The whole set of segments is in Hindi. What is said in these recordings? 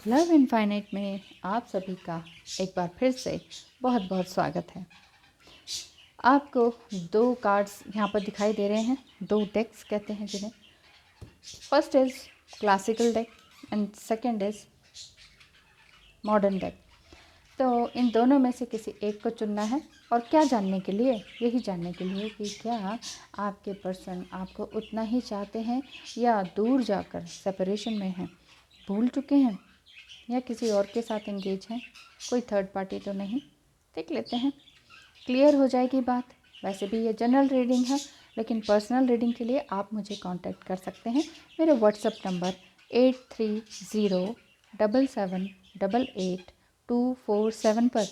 लव इनफाइनाइट में आप सभी का एक बार फिर से बहुत बहुत स्वागत है। आपको दो कार्ड्स यहाँ पर दिखाई दे रहे हैं, दो डेक्स कहते हैं जिन्हें। First is classical deck and second is modern deck. तो इन दोनों में से किसी एक को चुनना है। और क्या जानने के लिए? यही जानने के लिए कि क्या आपके पर्सन आपको उतना ही चाहते हैं या दूर जाकर सेपरेशन में हैं, भूल चुके हैं या किसी और के साथ एंगेज हैं, कोई थर्ड पार्टी तो नहीं। देख लेते हैं, क्लियर हो जाएगी बात। वैसे भी ये जनरल रीडिंग है, लेकिन पर्सनल रीडिंग के लिए आप मुझे कांटेक्ट कर सकते हैं मेरे व्हाट्सएप नंबर 8307788247 पर।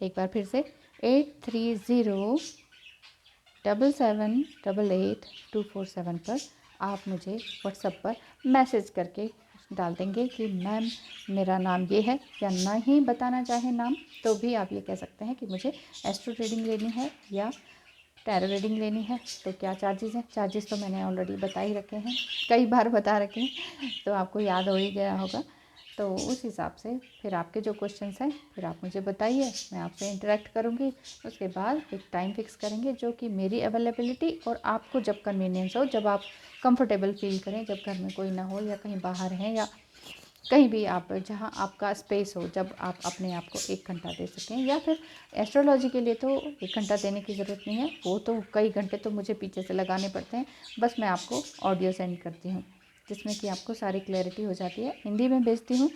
एक बार फिर से 8307788247 पर आप मुझे व्हाट्सएप पर मैसेज करके डाल देंगे कि मैम मेरा नाम ये है, या नहीं बताना चाहे नाम तो भी आप ये कह सकते हैं कि मुझे एस्ट्रो रीडिंग लेनी है या टैरो रीडिंग लेनी है। तो क्या चार्जेस हैं? चार्जेस तो मैंने ऑलरेडी बता ही रखे हैं, कई बार बता रखे हैं, तो आपको याद हो ही गया होगा। तो उस हिसाब से फिर आपके जो क्वेश्चंस हैं फिर आप मुझे बताइए, मैं आपसे इंटरेक्ट करूँगी। उसके बाद एक टाइम फिक्स करेंगे जो कि मेरी अवेलेबिलिटी और आपको जब कन्वीनियंस हो, जब आप कंफर्टेबल फील करें, जब घर में कोई ना हो या कहीं बाहर हैं या कहीं भी आप जहाँ आपका स्पेस हो, जब आप अपने आप को 1 घंटा दे सकें। या फिर एस्ट्रोलॉजी के लिए तो 1 घंटा देने की ज़रूरत नहीं है, वो तो कई घंटे तो मुझे पीछे से लगाने पड़ते हैं। बस मैं आपको ऑडियो सेंड करती हूँ जिसमें कि आपको सारी क्लैरिटी हो जाती है। हिंदी में भेजती हूँ।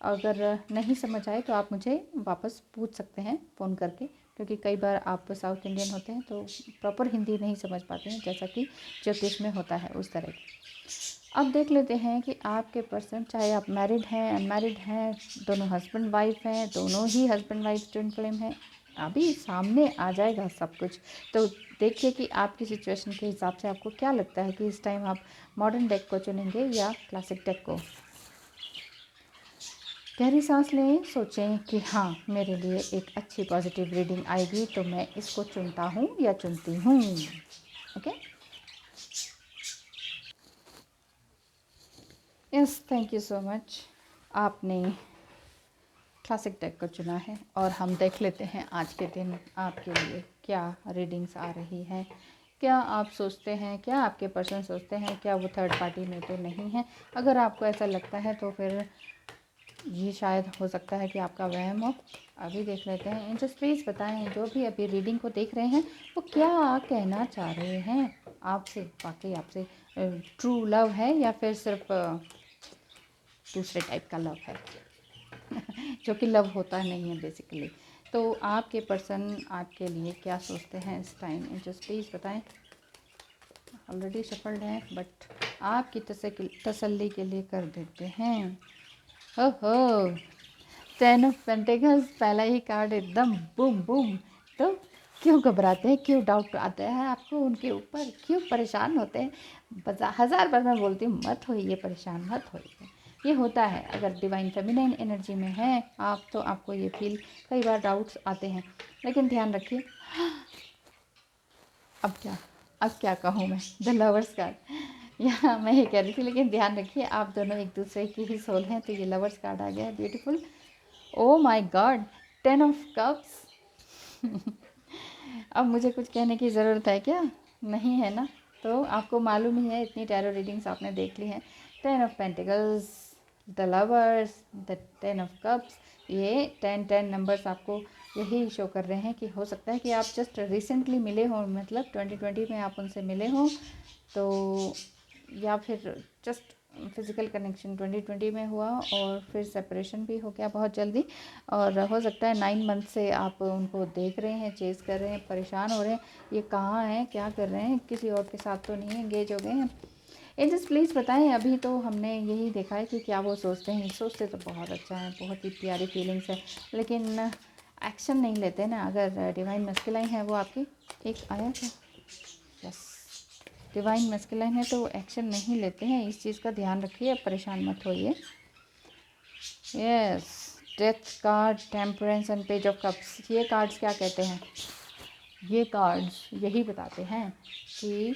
अगर नहीं समझ आए तो आप मुझे वापस पूछ सकते हैं फ़ोन करके, क्योंकि कई बार आप साउथ इंडियन होते हैं तो प्रॉपर हिंदी नहीं समझ पाते हैं, जैसा कि ज्योतिष में होता है उस तरह की। अब देख लेते हैं कि आपके पर्सन, चाहे आप मैरिड हैं, अनमैरिड हैं, दोनों हस्बैंड वाइफ हैं, दोनों ही हस्बैंड वाइफ ट्विन फ्लेम हैं, अभी सामने आ जाएगा सब कुछ। तो देखिए कि आपकी सिचुएशन के हिसाब से आपको क्या लगता है कि इस टाइम आप मॉडर्न डेक को चुनेंगे या क्लासिक डेक को। गहरी सांस लें, सोचें कि हाँ मेरे लिए एक अच्छी पॉजिटिव रीडिंग आएगी तो मैं इसको चुनता हूँ या चुनती हूँ। Okay, yes, thank you so much. आपने क्लासिक डेक को चुना है और हम देख लेते हैं आज के दिन आपके लिए क्या रीडिंग्स आ रही हैं। क्या आप सोचते हैं, क्या आपके पर्सन सोचते हैं, क्या वो थर्ड पार्टी में तो नहीं है? अगर आपको ऐसा लगता है तो फिर ये शायद हो सकता है कि आपका वहम हो। अभी देख लेते हैं। एंजल्स प्लीज़ बताएं, जो भी अभी रीडिंग को देख रहे हैं वो क्या कहना चाह रहे हैं आपसे। वाकई आपसे ट्रू लव है या फिर सिर्फ दूसरे टाइप का लव है जो कि लव होता नहीं है बेसिकली। तो आपके पर्सन आपके लिए क्या सोचते हैं इस टाइम? जस्ट प्लीज़ बताएं। ऑलरेडी सफल्ड है बट आपकी तसल्ली के लिए कर देते हैं। ओहो, 10 ऑफ पेंटिकल्स, पहला ही कार्ड एकदम बूम बूम। तो क्यों घबराते हैं, क्यों डाउट आता है आपको उनके ऊपर, क्यों परेशान होते हैं? 1000 बार मैं बोलती हूँ मत होइए परेशान, मत होइए। ये होता है, अगर डिवाइन फेमिनाइन एनर्जी में है आप तो आपको ये फील, कई बार डाउट्स आते हैं, लेकिन ध्यान रखिए। अब क्या कहूँ मैं, द लवर्स कार्ड, यहाँ मैं ये कह रही थी, लेकिन ध्यान रखिए आप दोनों एक दूसरे की ही सोल हैं। तो ये लवर्स कार्ड आ गया है, beautiful. Oh my God, 10 of cups. अब मुझे कुछ कहने की ज़रूरत है क्या? नहीं है ना? तो आपको मालूम ही है, इतनी टैरो रीडिंग्स आपने देख ली हैं। 10 of pentacles, the lovers, the 10 of cups, ये 10 नंबर्स आपको यही शो कर रहे हैं कि हो सकता है कि आप जस्ट रिसेंटली मिले हों, मतलब 2020 में आप उनसे मिले हों, तो या फिर जस्ट फिज़िकल कनेक्शन 2020 में हुआ और फिर सेपरेशन भी हो गया बहुत जल्दी। और हो सकता है 9 मंथ से आप उनको देख रहे हैं, चेज़ कर रहे हैं, परेशान हो रहे हैं, ये कहाँ हैं, क्या कर रहे हैं, किसी और के साथ तो नहीं एंगेज हो गए हैं। एजेंट्स प्लीज़ बताएं। अभी तो हमने यही देखा है कि क्या वो सोचते हैं। सोचते तो बहुत अच्छा है, बहुत ही प्यारी फीलिंग्स है, लेकिन एक्शन नहीं लेते ना। अगर डिवाइन मस्कुलाइन है वो आपकी, एक आया था, यस, डिवाइन मस्कुलाइन है तो एक्शन नहीं लेते हैं, इस चीज़ का ध्यान रखिए, परेशान मत होइए। Yes, death card, temperance and page of cups, ये कार्ड्स क्या कहते हैं? ये कार्ड्स यही बताते हैं कि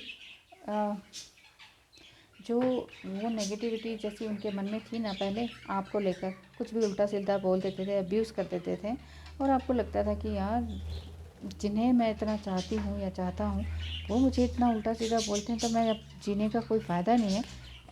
जो वो नेगेटिविटी जैसी उनके मन में थी ना पहले आपको लेकर, कुछ भी उल्टा सीधा बोल देते थे, अब्यूज़ कर देते थे, और आपको लगता था कि यार जिन्हें मैं इतना चाहती हूँ या चाहता हूँ वो मुझे इतना उल्टा सीधा बोलते हैं, तो मैं अब जीने का कोई फ़ायदा नहीं है,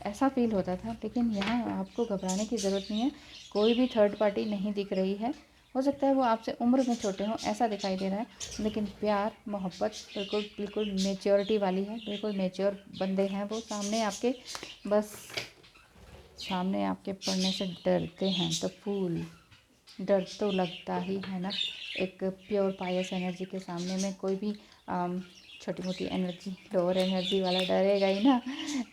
ऐसा फ़ील होता था। लेकिन यहाँ आपको घबराने की ज़रूरत नहीं है, कोई भी थर्ड पार्टी नहीं दिख रही है। हो सकता है वो आपसे उम्र में छोटे हों, ऐसा दिखाई दे रहा है, लेकिन प्यार मोहब्बत बिल्कुल बिल्कुल मेच्योरिटी वाली है, बिल्कुल मेच्योर बंदे हैं वो सामने आपके। बस सामने आपके पढ़ने से डरते हैं तो फूल, डर तो लगता ही है ना। एक प्योर पायस एनर्जी के सामने में कोई भी छोटी मोटी एनर्जी, लोअर एनर्जी वाला डरेगा ही ना।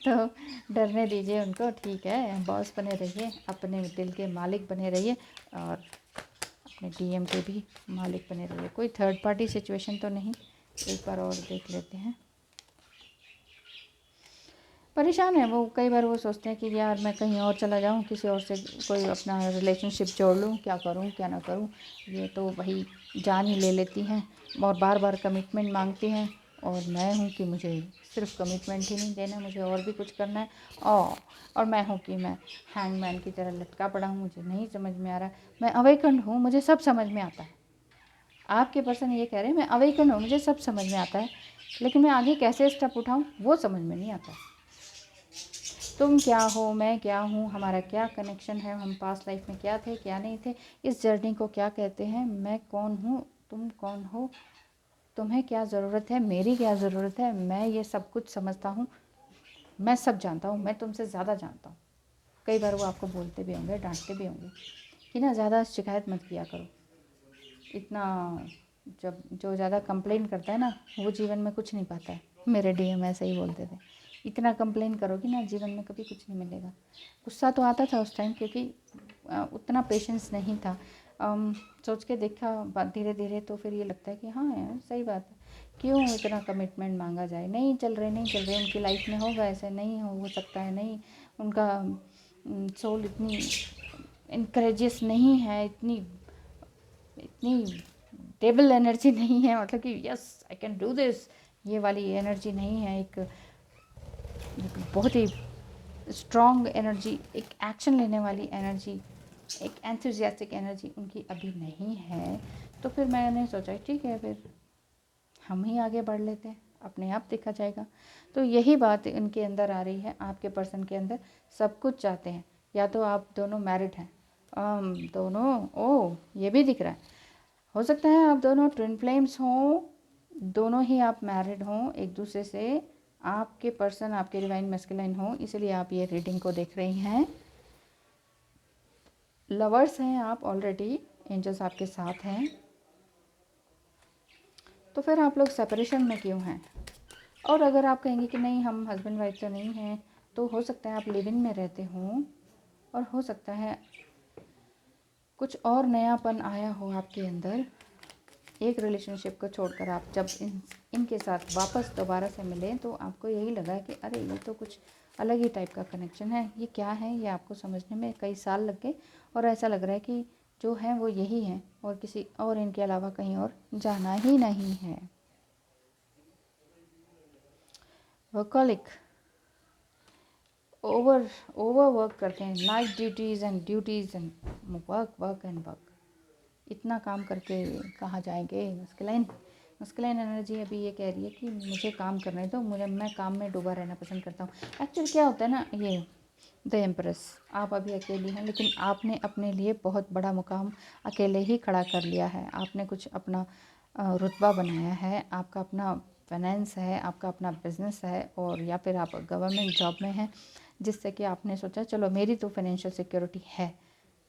तो डरने दीजिए उनको, ठीक है, बॉस बने रहिए, अपने दिल के मालिक बने रहिए, और अपने डीएम के भी मालिक बने रहिए। कोई थर्ड पार्टी सिचुएशन तो नहीं। एक बार और देख लेते हैं। परेशान है वो, कई बार वो सोचते हैं कि यार मैं कहीं और चला जाऊँ, किसी और से कोई अपना रिलेशनशिप जोड़ लूँ, क्या करूँ क्या ना करूँ। ये तो वही जान ही ले लेती हैं और बार बार कमिटमेंट मांगती हैं, और मैं हूँ कि मुझे सिर्फ कमिटमेंट ही नहीं देना, मुझे और भी कुछ करना है। और मैं हूँ कि मैं हैंगमैन की तरह लटका पड़ा हूँ, मुझे नहीं समझ में आ रहा। मैं अवेकन हूँ, मुझे सब समझ में आता है। आपके पर्सन ये कह रहे हैं मैं अवेकन हूँ, मुझे सब समझ में आता है, लेकिन मैं आगे कैसे स्टेप उठाऊँ वो समझ में नहीं आता। तुम क्या हो, मैं क्या हूँ, हमारा क्या कनेक्शन है, हम पास्ट लाइफ में क्या थे क्या नहीं थे, इस जर्नी को क्या कहते हैं, मैं कौन हूँ, तुम कौन हो, तुम्हें क्या ज़रूरत है, मेरी क्या ज़रूरत है, मैं ये सब कुछ समझता हूँ, मैं सब जानता हूँ, मैं तुमसे ज़्यादा जानता हूँ। कई बार वो आपको बोलते भी होंगे, डांटते भी होंगे कि ना ज़्यादा शिकायत मत किया करो। इतना जब जो ज़्यादा कंप्लेन करता है ना वो जीवन में कुछ नहीं पाता है। मेरे डीएम ऐसे ही बोलते थे, इतना कंप्लेन करोगी ना जीवन में कभी कुछ नहीं मिलेगा। गुस्सा तो आता था उस टाइम, क्योंकि उतना पेशेंस नहीं था। सोच के देखा बात धीरे धीरे, तो फिर ये लगता है कि हाँ यार सही बात है, क्यों इतना कमिटमेंट मांगा जाए। नहीं चल रहे उनकी लाइफ में, होगा ऐसे, नहीं हो सकता है, नहीं उनका सोल इतनी इनकरेजियस नहीं है, इतनी इतनी टेबल एनर्जी नहीं है, मतलब कि yes I can do this, ये वाली एनर्जी नहीं है। एक बहुत ही स्ट्रॉन्ग एनर्जी, एक एक्शन लेने वाली एनर्जी, एक एंथुजियास्टिक एनर्जी उनकी अभी नहीं है। तो फिर मैंने सोचा ठीक है, फिर हम ही आगे बढ़ लेते हैं, अपने आप देखा जाएगा। तो यही बात इनके अंदर आ रही है, आपके पर्सन के अंदर सब कुछ चाहते हैं। या तो आप दोनों मैरिड हैं, दोनों, ओह ये भी दिख रहा है, हो सकता है आप दोनों ट्विन फ्लेम्स हों, दोनों ही आप मैरिड हों एक दूसरे से, आपके पर्सन आपके डिवाइन मैस्कुलिन हो, इसलिए आप ये रीडिंग को देख रही हैं। लवर्स हैं आप ऑलरेडी, एंजल्स आपके साथ हैं, तो फिर आप लोग सेपरेशन में क्यों हैं। और अगर आप कहेंगे कि नहीं हम हस्बैंड वाइफ तो नहीं हैं, तो हो सकता है आप लिव इन में रहते हों, और हो सकता है कुछ और नयापन आया हो आपके अंदर। एक रिलेशनशिप को छोड़कर आप जब इनके साथ वापस दोबारा से मिले, तो आपको यही लगा कि अरे ये तो कुछ अलग ही टाइप का कनेक्शन है, ये क्या है, ये आपको समझने में कई साल लग गए, और ऐसा लग रहा है कि जो है वो यही है, और किसी और इनके अलावा कहीं और जाना ही नहीं है। वर्कॉलिक, ओवर वर्क करते हैं, नाइट ड्यूटीज़ एंड वर्क, इतना काम करके कहाँ जाएंगे। मस्कुलाइन एनर्जी अभी ये कह रही है कि मुझे काम करने दो, मैं काम में डूबा रहना पसंद करता हूँ। एक्चुअली क्या होता है ना, ये द एम्प्रेस, आप अभी अकेली हैं, लेकिन आपने अपने लिए बहुत बड़ा मुकाम अकेले ही खड़ा कर लिया है। आपने कुछ अपना रुतबा बनाया है, आपका अपना फाइनेंस है, आपका अपना बिजनेस है, और या फिर आप गवर्नमेंट जॉब में हैं, जिससे कि आपने सोचा चलो मेरी तो फाइनेंशियल सिक्योरिटी है,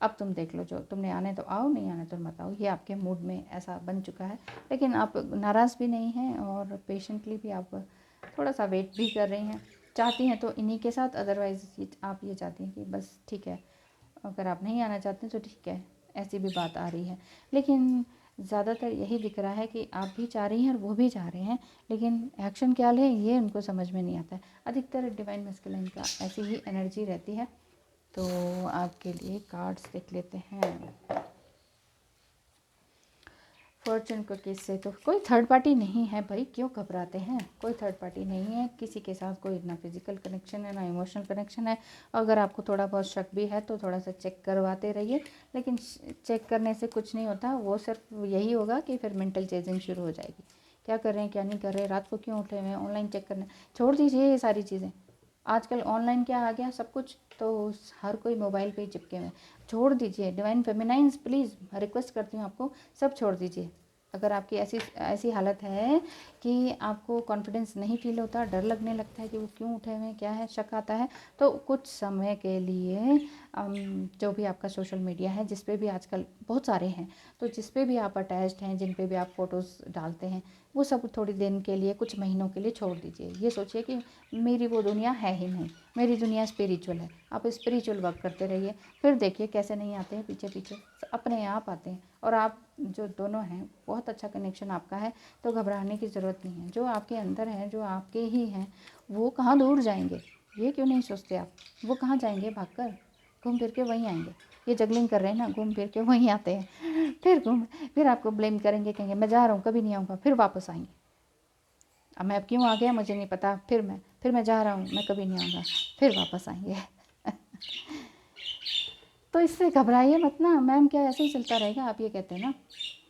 अब तुम देख लो, जो तुमने आने तो आओ, नहीं आने तो मत आओ। ये आपके मूड में ऐसा बन चुका है, लेकिन आप नाराज़ भी नहीं हैं, और पेशेंटली भी आप थोड़ा सा वेट भी कर रही हैं। चाहती हैं तो इन्हीं के साथ, अदरवाइज़ आप ये चाहती हैं कि बस ठीक है, अगर आप नहीं आना चाहते तो ठीक है, ऐसी भी बात आ रही है। लेकिन ज़्यादातर यही दिख रहा है कि आप भी चाह रही हैं और वो भी चाह रहे हैं, लेकिन एक्शन क्या लें ये उनको समझ में नहीं आता है। अधिकतर डिवाइन मैस्कुलिन का ऐसी ही एनर्जी रहती है। तो आपके लिए कार्ड्स देख लेते हैं। फॉर्चून कुकीज़ से तो कोई थर्ड पार्टी नहीं है भाई, क्यों घबराते हैं। कोई थर्ड पार्टी नहीं है, किसी के साथ कोई ना फिजिकल कनेक्शन है ना इमोशनल कनेक्शन है। अगर आपको थोड़ा बहुत शक भी है तो थोड़ा सा चेक करवाते रहिए, लेकिन चेक करने से कुछ नहीं होता। वो सिर्फ यही होगा कि फिर मेंटल चेजिंग शुरू हो जाएगी, क्या कर रहे हैं क्या नहीं कर रहे, रात को क्यों उठे हुए हैं, ऑनलाइन चेक करना। छोड़ दीजिए ये सारी चीज़ें, आजकल ऑनलाइन क्या आ गया सब कुछ, तो हर कोई मोबाइल पे ही चिपके हुए हैं। छोड़ दीजिए डिवाइन फेमिनाइंस, प्लीज़ रिक्वेस्ट करती हूँ आपको, सब छोड़ दीजिए। अगर आपकी ऐसी ऐसी हालत है कि आपको कॉन्फिडेंस नहीं फील होता, डर लगने लगता है कि वो क्यों उठे हुए हैं, क्या है, शक आता है, तो कुछ समय के लिए जो भी आपका सोशल मीडिया है, जिस पे भी आजकल बहुत सारे हैं, तो जिस पे भी आप अटैच्ड हैं, जिन पे भी आप फ़ोटोज़ डालते हैं, वो सब थोड़ी दिन के लिए, कुछ महीनों के लिए छोड़ दीजिए। ये सोचिए कि मेरी वो दुनिया है ही नहीं, मेरी दुनिया स्पिरिचुअल है। आप स्पिरिचुअल वर्क करते रहिए, फिर देखिए कैसे नहीं आते हैं पीछे पीछे, अपने आप आते हैं। और आप जो दोनों हैं, बहुत अच्छा कनेक्शन आपका है, तो घबराने की ज़रूरत नहीं है। जो आपके अंदर हैं, जो आपके ही हैं, वो कहाँ दूर जाएंगे, ये क्यों नहीं सोचते आप। वो कहाँ जाएंगे भागकर, घूम फिर के वहीं आएंगे। ये जगलिंग कर रहे हैं ना, घूम फिर के वहीं आते हैं, फिर आपको ब्लेम करेंगे, कहेंगे मैं जा रहा हूँ, कभी नहीं आऊँगा, फिर वापस आएंगे। अब मैं अब क्यों आ गया मुझे नहीं पता, फिर मैं जा रहा हूँ, मैं कभी नहीं आऊँगा, फिर वापस आएंगे। तो इससे घबराइए मत ना मैम, क्या ऐसे ही चलता रहेगा, आप ये कहते हैं ना,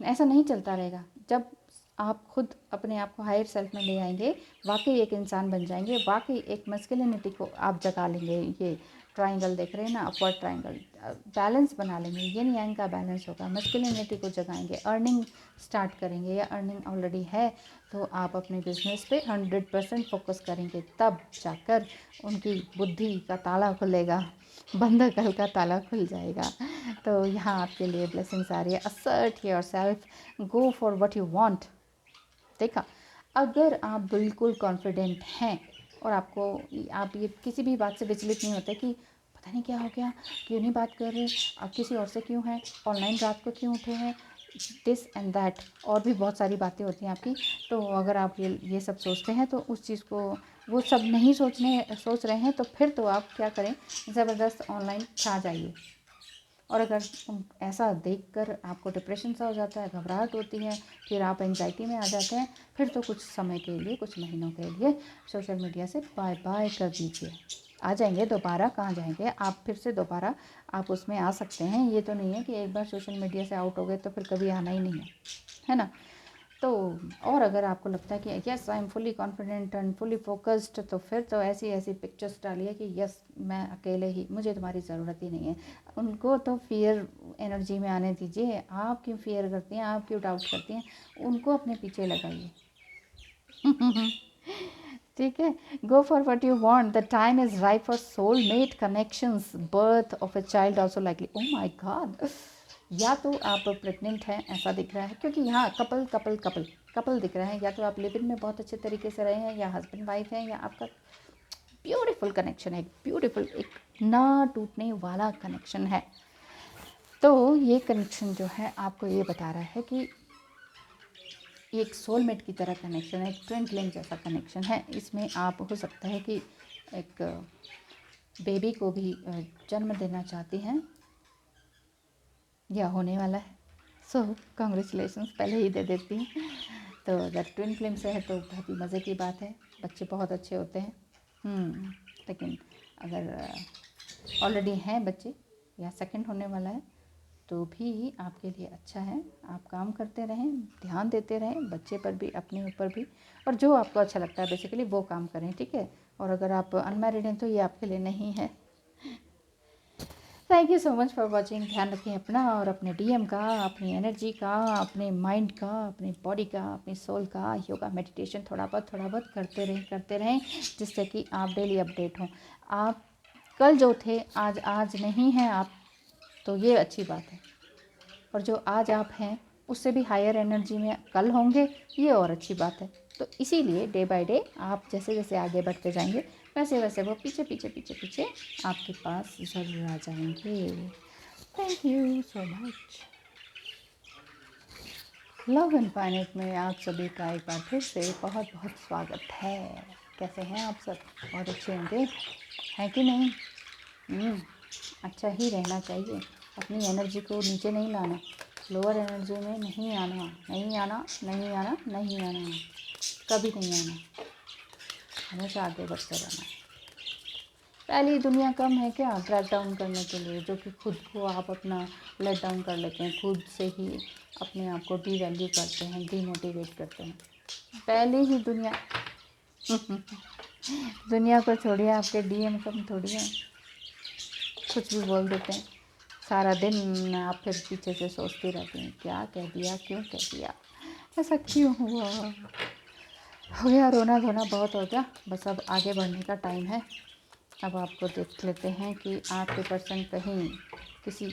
ऐसा नहीं चलता रहेगा। जब आप खुद अपने आप को हायर सेल्फ में ले आएंगे, वाकई एक इंसान बन जाएंगे, वाकई एक मस्कुलिनिटी को आप जगा लेंगे। ये ट्रायंगल देख रहे हैं ना, अपवर्ड ट्रायंगल, बैलेंस बना लेंगे, यिन यांग का बैलेंस होगा, मस्कुलिनिटी को जगाएंगे, अर्निंग स्टार्ट करेंगे, या अर्निंग ऑलरेडी है तो आप अपने बिजनेस पे 100% फोकस करेंगे, तब जाकर उनकी बुद्धि का ताला खुलेगा, बंधक हल का ताला खुल जाएगा। तो यहाँ आपके लिए ब्लेसिंग्स आ रही है। Assert your self, go for what you want. देखा, अगर आप बिल्कुल कॉन्फिडेंट हैं और आपको, आप ये किसी भी बात से विचलित नहीं होते कि पता नहीं क्या हो गया, क्यों नहीं बात कर रहे, अब किसी और से क्यों है, ऑनलाइन रात को क्यों उठे हैं, दिस एंड दैट, और भी बहुत सारी बातें होती हैं आपकी। तो अगर आप ये सब सोचते हैं, तो उस चीज़ को, वो सब नहीं सोच रहे हैं, तो फिर तो आप क्या करें, ज़बरदस्त ऑनलाइन छा जाइए। और अगर ऐसा देखकर आपको डिप्रेशन सा हो जाता है, घबराहट होती है, फिर आप एंजाइटी में आ जाते हैं, फिर तो कुछ समय के लिए, कुछ महीनों के लिए सोशल मीडिया से बाय बाय कर दीजिए। आ जाएंगे दोबारा, कहाँ जाएंगे आप, फिर से दोबारा आप उसमें आ सकते हैं। ये तो नहीं है कि एक बार सोशल मीडिया से आउट हो गए तो फिर कभी आना ही नहीं है ना। तो और अगर आपको लगता है कि yes I am fully confident and fully focused, तो फिर तो ऐसी ऐसी पिक्चर्स डालिए कि यस मैं अकेले ही, मुझे तुम्हारी ज़रूरत ही नहीं है। उनको तो फियर एनर्जी में आने दीजिए। आप क्यों फियर करती हैं, आप क्यों डाउट करती हैं, उनको अपने पीछे लगाइए। ठीक है, go for what you want, the time is right for soul mate connections, birth of a child also likely. Oh my God, या तो आप प्रेग्नेंट हैं ऐसा दिख रहा है, क्योंकि यहाँ कपल कपल कपल कपल दिख रहा है। या तो आप लिव इन में बहुत अच्छे तरीके से रहे हैं, या हस्बैंड वाइफ हैं, या आपका ब्यूटीफुल कनेक्शन है, ब्यूटीफुल, एक ना टूटने वाला कनेक्शन है। तो ये कनेक्शन जो है आपको ये बता रहा है कि एक सोलमेट की तरह कनेक्शन है, एक ट्विन फ्लेम जैसा कनेक्शन है। इसमें आप, हो सकता है कि एक बेबी को भी जन्म देना चाहती हैं, या होने वाला है। सो कॉन्ग्रेचुलेशंस पहले ही दे देती हैं। तो अगर ट्विन फ्लेम से है तो बहुत ही मज़े की बात है, बच्चे बहुत अच्छे होते हैं। लेकिन अगर ऑलरेडी हैं बच्चे, या सेकंड होने वाला है, तो भी आपके लिए अच्छा है। आप काम करते रहें, ध्यान देते रहें बच्चे पर भी, अपने ऊपर भी, और जो आपको अच्छा लगता है बेसिकली वो काम करें, ठीक है। और अगर आप अनमैरिड हैं तो ये आपके लिए नहीं है। Thank you so much for watching. ध्यान रखें अपना और अपने डीएम का, अपनी एनर्जी का, अपने माइंड का, अपनी बॉडी का, अपनी सोल का। योगा मेडिटेशन थोड़ा बहुत करते रहें, जिससे कि आप डेली अपडेट हों। आप कल जो थे आज नहीं हैं आप, तो ये अच्छी बात है। और जो आज आप हैं उससे भी हायर एनर्जी में कल होंगे, ये और अच्छी बात है। तो इसीलिए डे बाय डे आप जैसे जैसे आगे बढ़ते जाएंगे, वैसे वैसे वो पीछे आपके पास ज़रूर आ जाएंगे। Thank you so much. Love infinite में आप सभी का एक बार फिर से बहुत बहुत स्वागत है। कैसे हैं आप सब? बहुत अच्छे होंगे, हैं कि नहीं? अच्छा ही रहना चाहिए, अपनी एनर्जी को नीचे नहीं लाना। लोअर एनर्जी में नहीं आना, नहीं आना, नहीं आना, नहीं आना, कभी नहीं आना, हमेशा आगे बढ़ते रहना। पहली दुनिया कम है क्या ट्रैक डाउन करने के लिए, जो कि खुद को आप अपना लेट डाउन कर लेते हैं, खुद से ही अपने आप को डीवैल्यू करते हैं, डीमोटिवेट करते हैं। पहली ही दुनिया दुनिया को छोड़िए, आपके डीएम कम थोड़ी है, कुछ भी बोल देते हैं। सारा दिन आप फिर पीछे से सोचती रहती हैं, क्या कह दिया, क्यों कह दिया, ऐसा क्यों हुआ। हो गया रोना धोना, बहुत हो गया, बस अब आगे बढ़ने का टाइम है। अब आपको देख लेते हैं कि आपके पर्सन कहीं किसी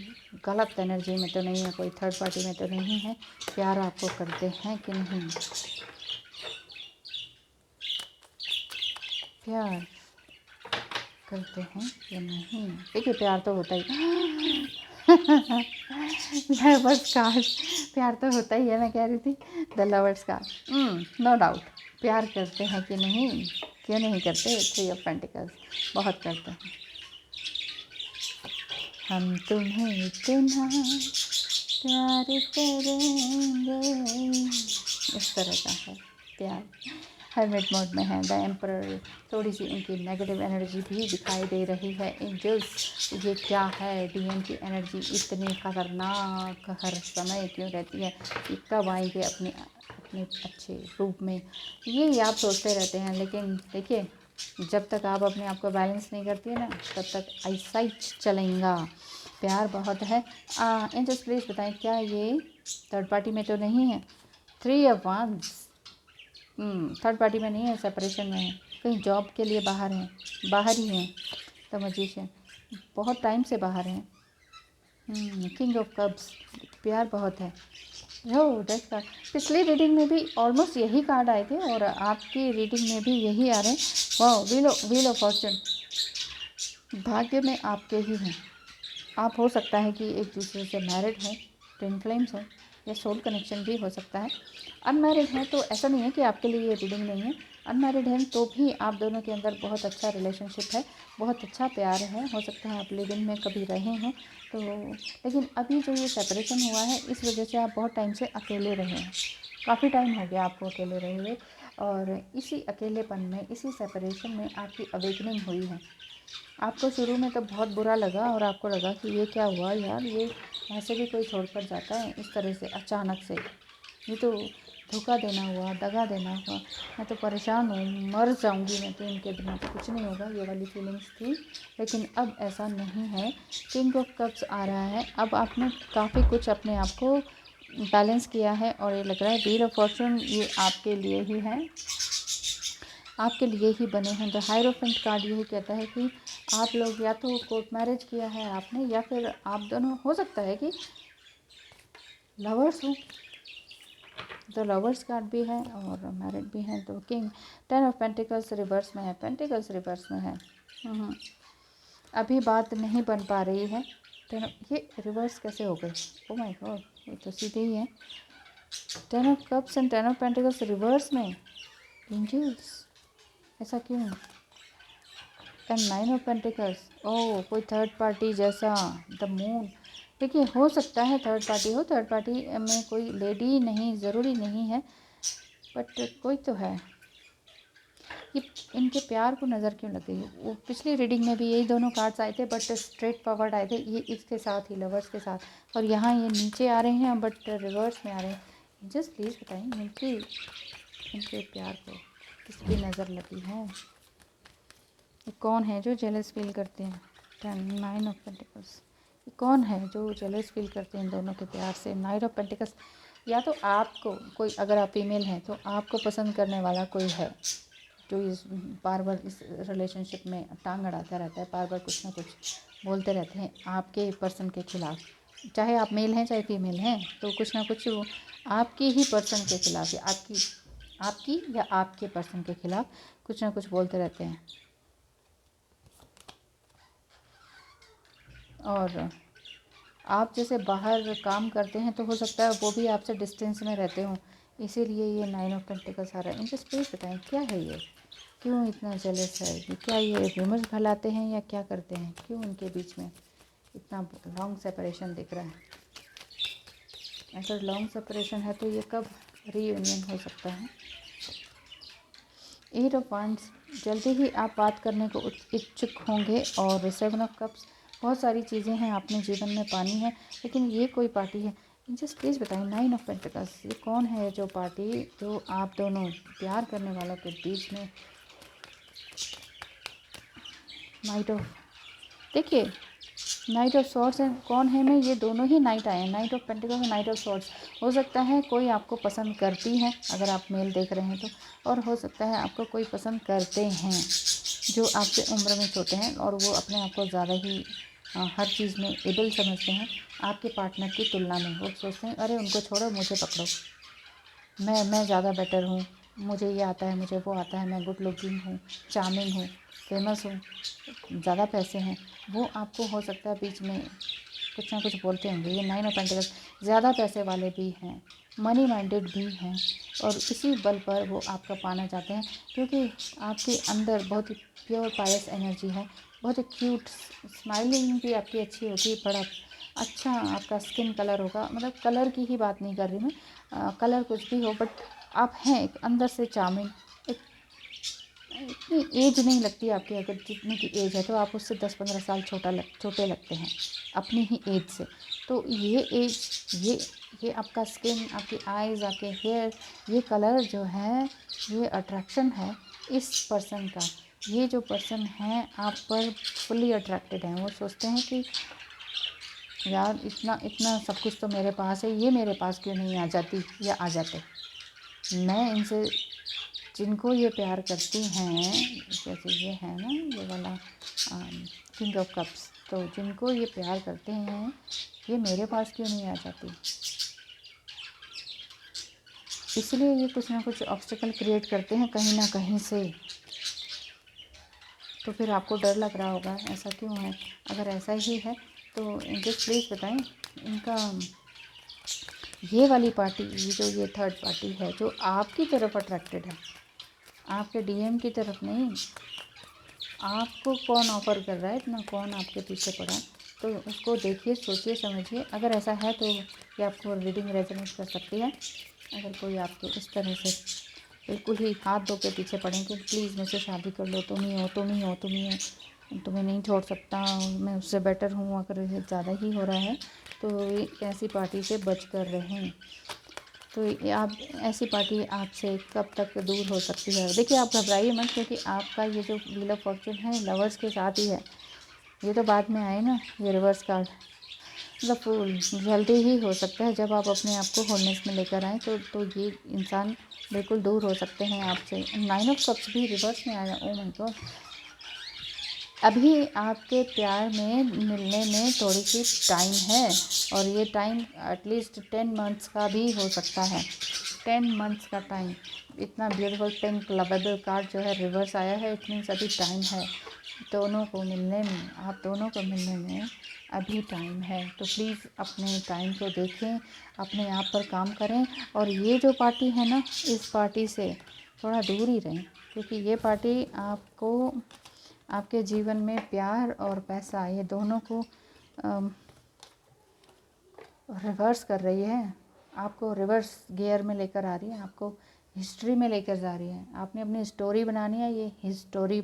गलत एनर्जी में तो नहीं है, कोई थर्ड पार्टी में तो नहीं है, प्यार आपको करते हैं कि नहीं, प्यार करते हैं या नहीं। देखिए प्यार तो होता ही लवर्स कार्ड, प्यार तो होता ही है, मैं कह रही थी the lovers card, no doubt प्यार करते हैं कि नहीं, क्यों नहीं करते। 3 ऑफ पेंटिकल्स बहुत करते हैं। हम तुम्हें इतना प्यार करेंगे, इस तरह का है प्यार। हर्मिट मोड में है द एम्परर, थोड़ी सी इनकी नेगेटिव एनर्जी भी दिखाई दे रही है। एंजल्स, ये क्या है, डीएम की एनर्जी इतनी खतरनाक हर समय क्यों रहती है, ये कब आएंगे अपने अपने अच्छे रूप में, ये आप सोचते रहते हैं। लेकिन देखिए जब तक आप अपने आप को बैलेंस नहीं करती है ना, तब तक आईसाइट चलेगा। प्यार बहुत है। एंजल्स प्लीज़ बताएं, क्या ये थर्ड पार्टी में तो नहीं है। 3 ऑफ वांड्स, थर्ड पार्टी में नहीं है, सेपरेशन में है, कहीं जॉब के लिए बाहर हैं, बाहर ही हैं। द मैजिशियन, बहुत टाइम से बाहर हैं। किंग ऑफ कप्स, प्यार बहुत है। हो डेथ कार्ड, पिछली रीडिंग में भी ऑलमोस्ट यही कार्ड आए थे और आपकी रीडिंग में भी यही आ रहे हैं। वाह, व्हील ऑफ फॉर्चून, भाग्य में आपके ही हैं। आप हो सकता है कि एक दूसरे से मैरिड हों, ट्विन फ्लेम्स हों, या सोल कनेक्शन भी हो सकता है। अनमैरिड हैं तो ऐसा नहीं है कि आपके लिए ये रीडिंग नहीं है। अनमैरिड हैं तो भी आप दोनों के अंदर बहुत अच्छा रिलेशनशिप है, बहुत अच्छा प्यार है। हो सकता है आप लिविंग में कभी रहे हों तो, लेकिन अभी जो ये सेपरेशन हुआ है इस वजह से आप बहुत टाइम से अकेले रहे हैं। काफ़ी टाइम हो गया आपको अकेले रहे हुए, और इसी अकेलेपन में, इसी सेपरेशन में आपकी अवेकनिंग हुई है। आपको शुरू में तो बहुत बुरा लगा और आपको लगा कि ये क्या हुआ यार, ये ऐसे भी कोई छोड़कर जाता है इस तरह से अचानक से, ये तो धोखा देना हुआ, दगा देना हुआ, मैं तो परेशान हूँ, मर जाऊँगी मैं तो इनके बिना, तो कुछ नहीं होगा, ये वाली फीलिंग्स थी। लेकिन अब ऐसा नहीं है। किंग ऑफ कप्स आ रहा है, अब आपने काफ़ी कुछ अपने आप को बैलेंस किया है और ये लग रहा है व्हील ऑफ फॉर्चून ये आपके लिए ही है, आपके लिए ही बने हैं। द हायरोफेंट कार्ड यही कहता है कि आप लोग या तो कोर्ट मैरिज किया है आपने, या फिर आप दोनों, हो सकता है कि लवर्स हो। तो लवर्स कार्ड भी है और मैरिड भी है। तो किंग, 10 ऑफ पेंटिकल्स रिवर्स में है, पेंटिकल्स रिवर्स में है। अभी बात नहीं बन पा रही है। ये रिवर्स कैसे हो गए, ओ माय गॉड, ये तो सीधे ही है। 10 of cups and 10 of pentacles reverse में, एंजल्स, ऐसा क्यों। एंड 9 ऑफ पेंटिकल्स, ओह कोई थर्ड पार्टी जैसा, द मून। देखिए हो सकता है थर्ड पार्टी हो, थर्ड पार्टी में कोई लेडी नहीं, ज़रूरी नहीं है, बट कोई तो है। ये इनके प्यार को नज़र क्यों लग गई है। वो पिछली रीडिंग में भी यही दोनों कार्ड्स आए थे, बट स्ट्रेट फॉरवर्ड आए थे, ये इसके साथ ही, लवर्स के साथ, और यहाँ ये नीचे आ रहे हैं बट रिवर्स में आ रहे हैं। जस्ट प्लीज़ बताएं इनके प्यार को किसकी नज़र लगी है, ये कौन है जो जेलस फील करते हैं। 9 ऑफ पेंटिकल्स, ये कौन है जो जेलस फील करते हैं इन दोनों के प्यार से। 9 ऑफ पेंटिकल्स, या तो आपको कोई, अगर आप फीमेल हैं तो आपको पसंद करने वाला कोई है जो इस बार बार इस रिलेशनशिप में टांग अड़ाता रहता है, बार बार कुछ ना कुछ बोलते रहते हैं आपके पर्सन के खिलाफ़। चाहे आप मेल हैं चाहे फीमेल हैं, तो कुछ ना कुछ वो आपकी ही पर्सन के खिलाफ़, या आपकी या आपके पर्सन के खिलाफ़ कुछ ना कुछ बोलते रहते हैं। और आप जैसे बाहर काम करते हैं तो हो सकता है वो भी आपसे डिस्टेंस में रहते हों, इसीलिए ये 9 ऑफ पेंटिकल्स आ रहा है। इनसे प्लीज़ बताएं क्या है ये, क्यों इतना जेलस है, कि क्या ये रूमर्स फैलाते हैं या क्या करते हैं, क्यों इनके बीच में इतना लॉन्ग सेपरेशन दिख रहा है। अगर लॉन्ग सेपरेशन है तो ये कब रीयूनियन हो सकता है? 8 ऑफ वांड्स, जल्दी ही आप बात करने को इच्छुक होंगे। और 7 ऑफ कप्स, बहुत सारी चीज़ें हैं आपने जीवन में पानी है, लेकिन ये कोई पार्टी है। जस्ट प्लीज़ बताएं 9 ऑफ पेंटिकल्स, ये कौन है जो पार्टी जो आप दोनों प्यार करने वालों के बीच में? नाइट ऑफ, देखिए नाइट ऑफ सॉर्ड्स है, कौन है मैं, ये दोनों ही नाइट आए हैं, नाइट ऑफ पेंटिकल्स और नाइट ऑफ सॉर्ड्स। हो सकता है कोई आपको पसंद करती है अगर आप मेल देख रहे हैं तो, और हो सकता है आपको कोई पसंद करते हैं जो आपसे उम्र में छोटे हैं और वो अपने आप को ज़्यादा ही हर चीज़ में एबल समझते हैं आपके पार्टनर की तुलना में। वो सोचते हैं अरे उनको छोड़ो, मुझे पकड़ो, मैं ज़्यादा बेटर हूँ, मुझे ये आता है, मुझे वो आता है, मैं गुड लुकिंग हूँ, चार्मिंग हूँ, फेमस हूँ, ज़्यादा पैसे हैं। वो आपको हो सकता है बीच में कुछ ना कुछ बोलते होंगे। ये 9 ऑफ पेंटिकल्स, ज़्यादा पैसे वाले भी हैं, मनी माइंडेड भी हैं, और इसी बल पर वो आपका पाना चाहते हैं क्योंकि आपके अंदर बहुत ही प्योर पायस एनर्जी है, बहुत ही क्यूट, स्माइलिंग भी आपकी अच्छी होगी, बड़ा अच्छा आपका स्किन कलर होगा। मतलब कलर की ही बात नहीं कर रही मैं, कलर कुछ भी हो, बट आप हैं एक अंदर से चार्मिंग। एक इतनी एज नहीं लगती आपकी, अगर जितनी की एज है तो आप उससे 10-15 साल छोटे लगते हैं अपनी ही एज से। तो ये एज, ये आपका स्किन, आपकी आइज़, आपके हेयर, ये कलर जो है, ये अट्रैक्शन है इस पर्सन का। ये जो पर्सन है आप पर फुली अट्रैक्टेड हैं। वो सोचते हैं कि यार इतना इतना सब कुछ तो मेरे पास है, ये मेरे पास क्यों नहीं आ जाती या आ जाते। मैं इनसे, जिनको ये प्यार करती हैं, जैसे ये है ना ये वाला किंग ऑफ कप्स, तो जिनको ये प्यार करते हैं ये मेरे पास क्यों नहीं आ जाती। इसलिए ये कुछ ना कुछ ऑब्स्टिकल क्रिएट करते हैं कहीं ना कहीं से। तो फिर आपको डर लग रहा होगा ऐसा क्यों है। अगर ऐसा ही है तो जस्ट प्लीज़ बताएं इनका, ये वाली पार्टी, ये जो ये थर्ड पार्टी है जो आपकी तरफ अट्रैक्टेड है, आपके डीएम की तरफ नहीं, आपको कौन ऑफ़र कर रहा है इतना, कौन आपके पीछे पड़ा है, तो उसको देखिए, सोचिए, समझिए। अगर ऐसा है तो ये आपको रीडिंग रेजोनेट कर सकती है। अगर कोई आपको इस तरह से बिल्कुल ही हाथ धो के पीछे पड़े कि प्लीज़ मुझसे शादी कर लो, तुम ही हो, तुम ही हो, तुम ही हो, तुम्हें नहीं छोड़ सकता, मैं उससे बेटर हूँ, अगर ये ज़्यादा ही हो रहा है तो ऐसी पार्टी से बच कर रहें। तो आप, ऐसी पार्टी आपसे कब तक दूर हो सकती है। देखिए आप घबराइए मत, क्योंकि आपका ये जो व्हील ऑफ फॉर्चून है लवर्स के साथ ही है। ये तो बाद में आए ना, ये रिवर्स कार्ड द फूल, जल्दी ही हो सकता है जब आप अपने आप को होलनेस में लेकर आएँ तो ये इंसान बिल्कुल दूर हो सकते हैं आपसे। 9 ऑफ कप्स भी रिवर्स में आया, ओ माय गॉड। अभी आपके प्यार में मिलने में थोड़ी सी टाइम है, और ये टाइम एटलीस्ट 10 मंथ्स का भी हो सकता है। 10 मंथ्स का टाइम, इतना ब्यूटीफुल पिंक लवेबल कार्ड जो है रिवर्स आया है, इट मीन्स अभी टाइम है दोनों को मिलने में, आप दोनों को मिलने में अभी टाइम है। तो प्लीज़ अपने टाइम को देखें, अपने आप पर काम करें, और ये जो पार्टी है ना, इस पार्टी से थोड़ा दूर ही रहें, क्योंकि ये पार्टी आपको, आपके जीवन में प्यार और पैसा, ये दोनों को रिवर्स कर रही है, आपको रिवर्स गियर में लेकर आ रही है, आपको हिस्ट्री में लेकर जा रही है। आपने अपनी स्टोरी बनानी है, ये हिस्टोरी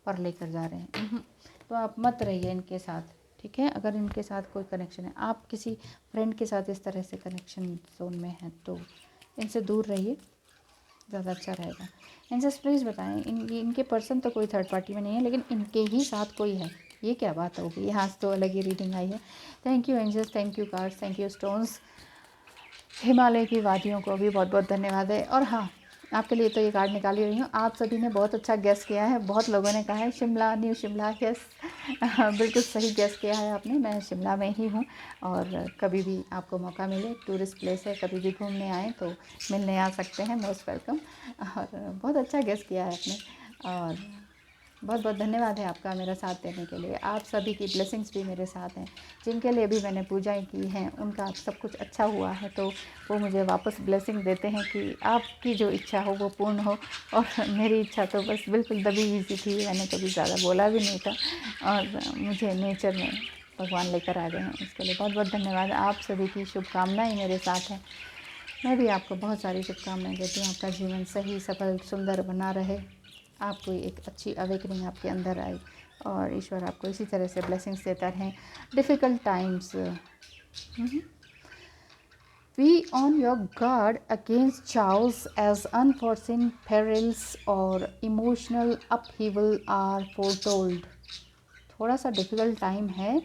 पर लेकर जा रहे हैं। तो आप मत रहिए इनके साथ, ठीक है। अगर इनके साथ कोई कनेक्शन है, आप किसी फ्रेंड के साथ इस तरह से कनेक्शन जोन में हैं तो इनसे दूर रहिए, ज़्यादा अच्छा रहेगा। इनसे प्लीज़ बताएं, इनके पर्सन तो कोई थर्ड पार्टी में नहीं है, लेकिन इनके ही साथ कोई है। ये क्या बात होगी, यहाँ से तो अलग ही रीडिंग आई है। Thank you angels, thank you cards, thank you stones. Himalaya की वादियों को भी बहुत बहुत धन्यवाद है। और हाँ, आपके लिए तो ये कार्ड निकाल ही रही हूँ। आप सभी ने बहुत अच्छा गेस किया है, बहुत लोगों ने कहा है शिमला, न्यू शिमला। यस, बिल्कुल सही गेस किया है आपने, मैं शिमला में ही हूँ। और कभी भी आपको मौका मिले, टूरिस्ट प्लेस है, कभी भी घूमने आएँ तो मिलने आ सकते हैं, मोस्ट वेलकम। और बहुत अच्छा गेस किया है आपने, और बहुत बहुत धन्यवाद है आपका मेरा साथ देने के लिए। आप सभी की ब्लेसिंग्स भी मेरे साथ हैं, जिनके लिए भी मैंने पूजाएं की हैं, उनका सब कुछ अच्छा हुआ है, तो वो मुझे वापस ब्लेसिंग देते हैं कि आपकी जो इच्छा हो वो पूर्ण हो। और मेरी इच्छा तो बस बिल्कुल दबी हुई सी थी, मैंने कभी ज़्यादा बोला भी नहीं था, और मुझे नेचर में भगवान लेकर आ गए हैं। इसके लिए बहुत बहुत धन्यवाद। आप सभी की शुभकामनाएं मेरे साथ हैं। मैं भी आपको बहुत सारी शुभकामनाएं देती हूँ। आपका जीवन सही, सफल, सुंदर बना रहे। आपको एक अच्छी अवेकनिंग आपके अंदर आए और ईश्वर आपको इसी तरह से ब्लेसिंग्स देता रहें। Difficult times, be on your guard against chaos as unforeseen perils or emotional upheaval are foretold। थोड़ा सा डिफ़िकल्ट टाइम है,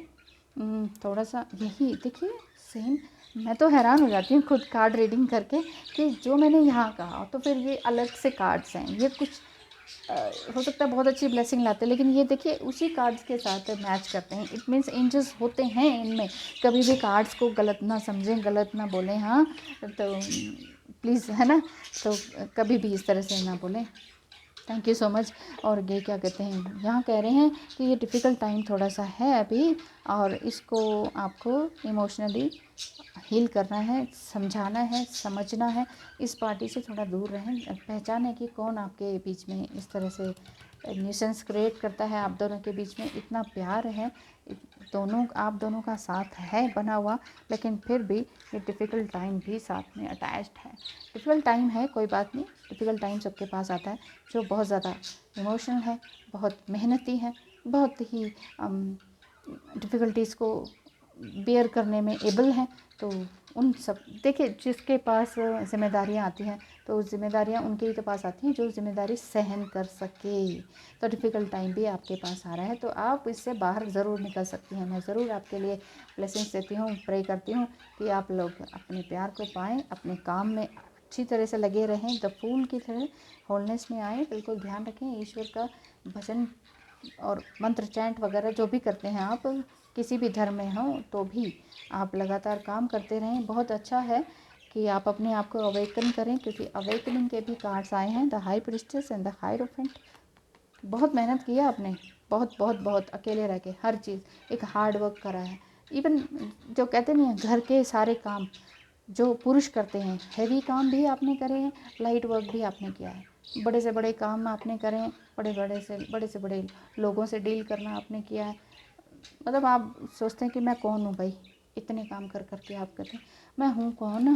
थोड़ा सा यही देखिए सेम। मैं तो हैरान हो जाती हूँ खुद कार्ड रीडिंग करके कि जो मैंने यहाँ कहा तो फिर ये अलग से कार्ड्स हैं। ये कुछ हो सकता है बहुत अच्छी ब्लेसिंग लाते हैं, लेकिन ये देखिए उसी कार्ड्स के साथ मैच करते हैं। इट मीन्स एंजल्स होते हैं इनमें। कभी भी कार्ड्स को गलत ना समझें, गलत ना बोलें। हाँ तो प्लीज़, है ना, तो कभी भी इस तरह से ना बोलें। Thank you so much. और ये क्या कहते हैं, यहाँ कह रहे हैं कि ये डिफ़िकल्ट टाइम थोड़ा सा है अभी, और इसको आपको इमोशनली हील करना है, समझाना है, समझना है। इस पार्टी से थोड़ा दूर रहें, पहचानें कि कौन आपके बीच में इस तरह से न्यूसेंस क्रिएट करता है। आप दोनों के बीच में इतना प्यार है, आप दोनों का साथ है बना हुआ, लेकिन फिर भी ये डिफ़िकल्ट टाइम भी साथ में अटैच्ड है। डिफ़िकल्ट टाइम है, कोई बात नहीं, डिफ़िकल्ट टाइम सबके पास आता है। जो बहुत ज़्यादा इमोशनल है, बहुत मेहनती है, बहुत ही डिफ़िकल्टीज़ को बेयर करने में एबल हैं, तो उन सब देखिए जिसके पास ज़िम्मेदारियाँ आती हैं तो ज़िम्मेदारियाँ उनके ही तो पास आती हैं जो ज़िम्मेदारी सहन कर सके। तो डिफ़िकल्ट टाइम भी आपके पास आ रहा है, तो आप इससे बाहर ज़रूर निकल सकती हैं। मैं ज़रूर आपके लिए ब्लेसिंग्स देती हूँ, प्रे करती हूँ कि आप लोग अपने प्यार को पाएँ, अपने काम में अच्छी तरह से लगे रहें, द फूल की तरह होलनेस में आएँ। बिल्कुल ध्यान रखें, ईश्वर का भजन और मंत्र चैंट वगैरह जो भी करते हैं आप, किसी भी धर्म में हो तो भी आप लगातार काम करते रहें। बहुत अच्छा है कि आप अपने आप को अवेकन करें, क्योंकि अवेकनिंग के भी कार्ड्स आए हैं, the high priestess and the hierophant. बहुत मेहनत की है आपने, बहुत बहुत बहुत अकेले रह के हर चीज़ एक हार्ड वर्क करा है। इवन जो कहते नहीं हैं घर के सारे काम जो पुरुष करते हैं, हैवी काम भी आपने करे हैं, लाइट वर्क भी आपने किया है। बड़े से बड़े काम आपने करे हैं, बड़े से बड़े लोगों से डील करना आपने किया है। मतलब आप सोचते हैं कि मैं कौन हूँ भाई, इतने काम कर करके आप कहते हैं मैं हूँ कौन,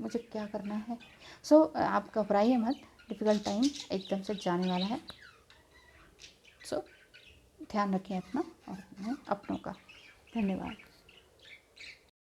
मुझे क्या करना है। सो आप घबराइए मत, डिफ़िकल्ट टाइम एकदम से जाने वाला है। सो ध्यान रखें अपना और अपनों का। धन्यवाद।